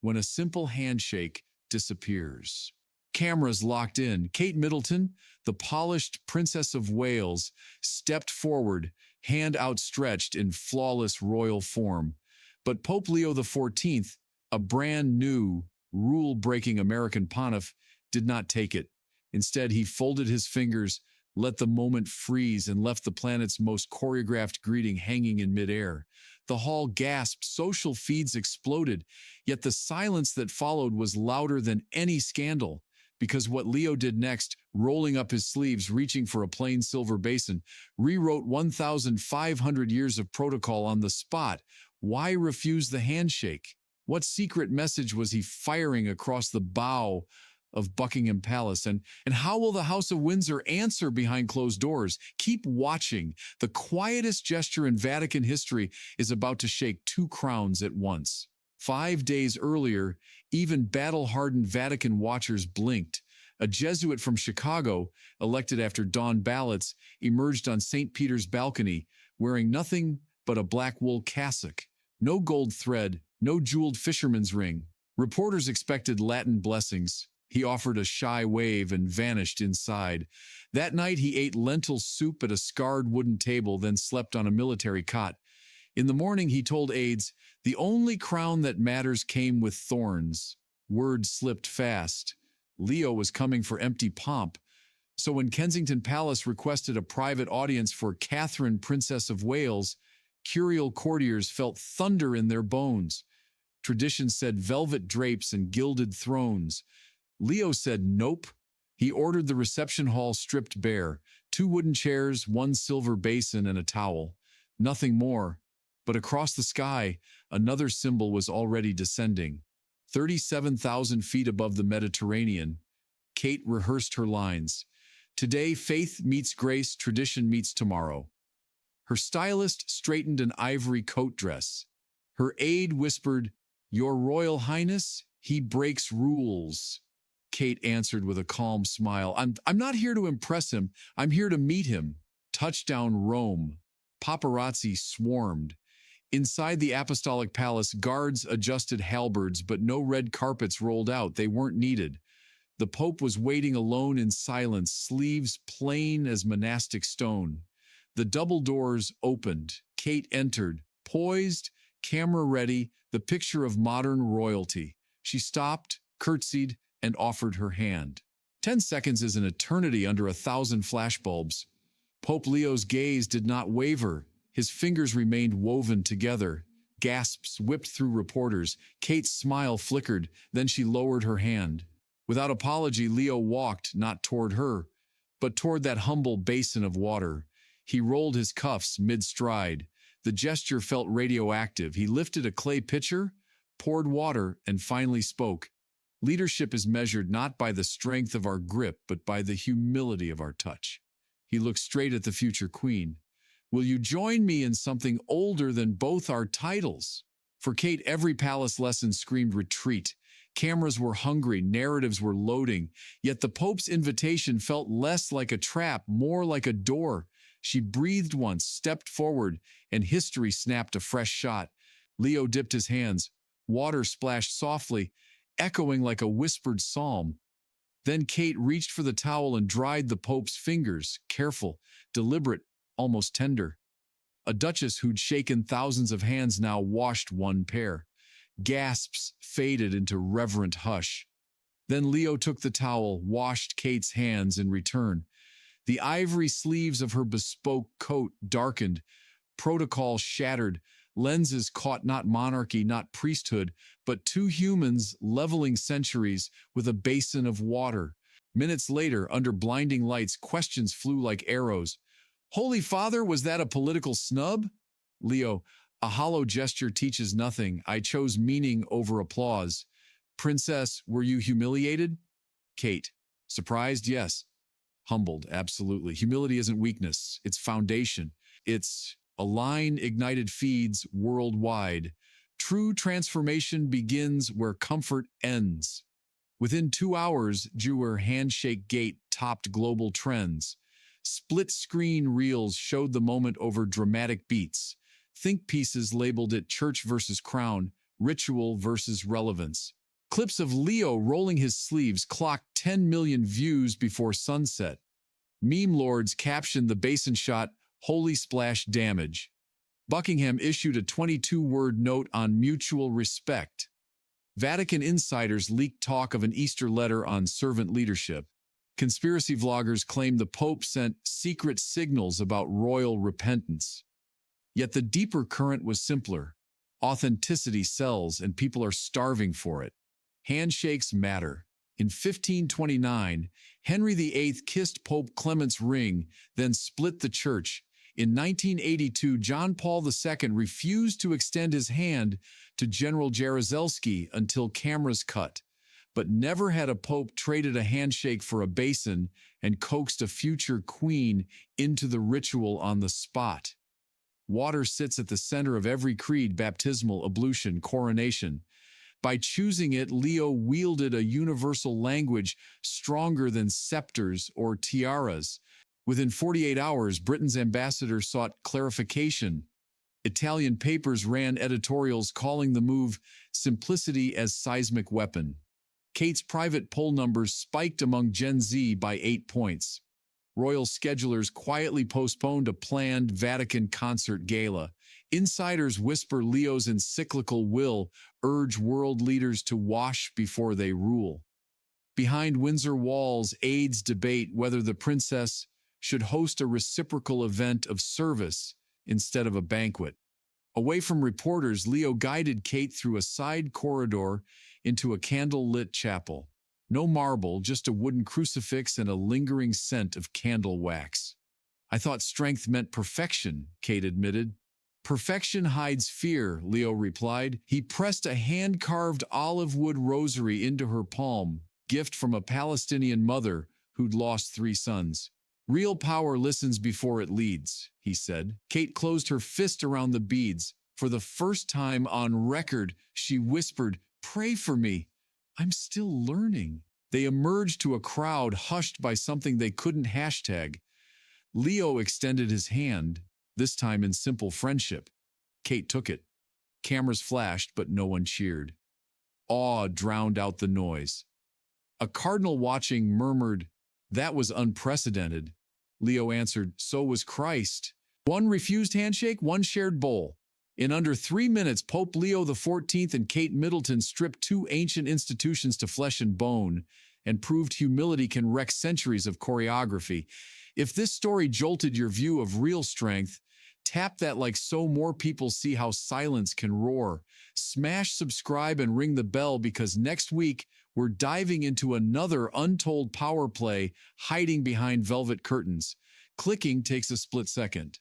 when a simple handshake disappears. Cameras locked in. Kate Middleton, the polished Princess of Wales, stepped forward, hand outstretched in flawless royal form. But Pope Leo XIV, a brand new, rule-breaking American pontiff, did not take it. Instead, he folded his fingers, let the moment freeze, and left the planet's most choreographed greeting hanging in midair. The hall gasped, social feeds exploded, yet the silence that followed was louder than any scandal. Because what Leo did next, rolling up his sleeves, reaching for a plain silver basin, rewrote 1,500 years of protocol on the spot. Why refuse the handshake? What secret message was he firing across the bow of Buckingham Palace? And how will the House of Windsor answer behind closed doors? Keep watching. The quietest gesture in Vatican history is about to shake two crowns at once. 5 days earlier, even battle-hardened Vatican watchers blinked. A Jesuit from Chicago, elected after dawn ballots, emerged on St. Peter's balcony, wearing nothing but a black wool cassock. No gold thread, no jeweled fisherman's ring. Reporters expected Latin blessings. He offered a shy wave and vanished inside. That night he ate lentil soup at a scarred wooden table, then slept on a military cot. In the morning he told aides, "The only crown that matters came with thorns." Words slipped fast. Leo was coming for empty pomp. So when Kensington Palace requested a private audience for Catherine, Princess of Wales, curial courtiers felt thunder in their bones. Tradition said velvet drapes and gilded thrones. Leo said nope. He ordered the reception hall stripped bare, 2 wooden chairs, 1 silver basin, and a towel. Nothing more. But across the sky, another symbol was already descending. 37,000 feet above the Mediterranean, Kate rehearsed her lines. Today, faith meets grace, tradition meets tomorrow. Her stylist straightened an ivory coat dress. Her aide whispered, "Your Royal Highness, he breaks rules." Kate answered with a calm smile, I'm not here to impress him. I'm here to meet him." Touchdown Rome. Paparazzi swarmed. Inside the Apostolic Palace, guards adjusted halberds, but no red carpets rolled out. They weren't needed. The Pope was waiting alone in silence, sleeves plain as monastic stone. The double doors opened. Kate entered, poised, camera ready, the picture of modern royalty. She stopped, curtsied, and offered her hand. 10 seconds is an eternity under 1,000 flashbulbs. Pope Leo's gaze did not waver. His fingers remained woven together. Gasps whipped through reporters. Kate's smile flickered, then she lowered her hand. Without apology, Leo walked, not toward her, but toward that humble basin of water. He rolled his cuffs mid-stride. The gesture felt radioactive. He lifted a clay pitcher, poured water, and finally spoke. Leadership is measured not by the strength of our grip, but by the humility of our touch. He looked straight at the future queen. Will you join me in something older than both our titles? For Kate, every palace lesson screamed retreat. Cameras were hungry, narratives were loading, yet the Pope's invitation felt less like a trap, more like a door. She breathed once, stepped forward, and history snapped a fresh shot. Leo dipped his hands. Water splashed softly, echoing like a whispered psalm. Then Kate reached for the towel and dried the Pope's fingers, careful, deliberate, almost tender. A duchess who'd shaken thousands of hands now washed one pair. Gasps faded into reverent hush. Then Leo took the towel, washed Kate's hands in return. The ivory sleeves of her bespoke coat darkened. Protocol shattered. Lenses caught not monarchy, not priesthood, but 2 humans leveling centuries with a basin of water. Minutes later, under blinding lights, questions flew like arrows. Holy Father, was that a political snub? Leo, a hollow gesture teaches nothing. I chose meaning over applause. Princess, were you humiliated? Kate, surprised? Yes. Humbled, absolutely. Humility isn't weakness, it's foundation. It's a line ignited feeds worldwide. True transformation begins where comfort ends. Within 2 hours, Jewer Handshake Gate topped global trends. Split-screen reels showed the moment over dramatic beats. Think pieces labeled it church versus crown, ritual versus relevance. Clips of Leo rolling his sleeves clocked 10 million views before sunset. Meme lords captioned the basin shot, "Holy splash damage." Buckingham issued a 22-word note on mutual respect. Vatican insiders leaked talk of an Easter letter on servant leadership. Conspiracy vloggers claimed the Pope sent secret signals about royal repentance. Yet the deeper current was simpler. Authenticity sells, and people are starving for it. Handshakes matter. In 1529, Henry VIII kissed Pope Clement's ring, then split the church. In 1982, John Paul II refused to extend his hand to General Jaruzelski until cameras cut. But never had a pope traded a handshake for a basin and coaxed a future queen into the ritual on the spot. Water sits at the center of every creed: baptismal, ablution, coronation. By choosing it, Leo wielded a universal language stronger than scepters or tiaras. Within 48 hours, Britain's ambassador sought clarification. Italian papers ran editorials calling the move "simplicity as seismic weapon." Kate's private poll numbers spiked among Gen Z by 8 points. Royal schedulers quietly postponed a planned Vatican concert gala. Insiders whisper Leo's encyclical will urge world leaders to wash before they rule. Behind Windsor walls, aides debate whether the princess should host a reciprocal event of service instead of a banquet. Away from reporters, Leo guided Kate through a side corridor into a candle-lit chapel. No marble, just a wooden crucifix and a lingering scent of candle wax. "I thought strength meant perfection," Kate admitted. "Perfection hides fear," Leo replied. He pressed a hand-carved olive wood rosary into her palm, gift from a Palestinian mother who'd lost 3 sons. "Real power listens before it leads," he said. Kate closed her fist around the beads. For the first time on record, she whispered, "Pray for me. I'm still learning." They emerged to a crowd hushed by something they couldn't hashtag. Leo extended his hand, this time in simple friendship. Kate took it. Cameras flashed, but no one cheered. Awe drowned out the noise. A cardinal watching murmured, "That was unprecedented." Leo answered, "So was Christ." One refused handshake, one shared bowl. In under 3 minutes, Pope Leo XIV and Kate Middleton stripped 2 ancient institutions to flesh and bone and proved humility can wreck centuries of choreography. If this story jolted your view of real strength, tap that like so more people see how silence can roar. Smash subscribe and ring the bell, because next week we're diving into another untold power play hiding behind velvet curtains. Clicking takes a split second.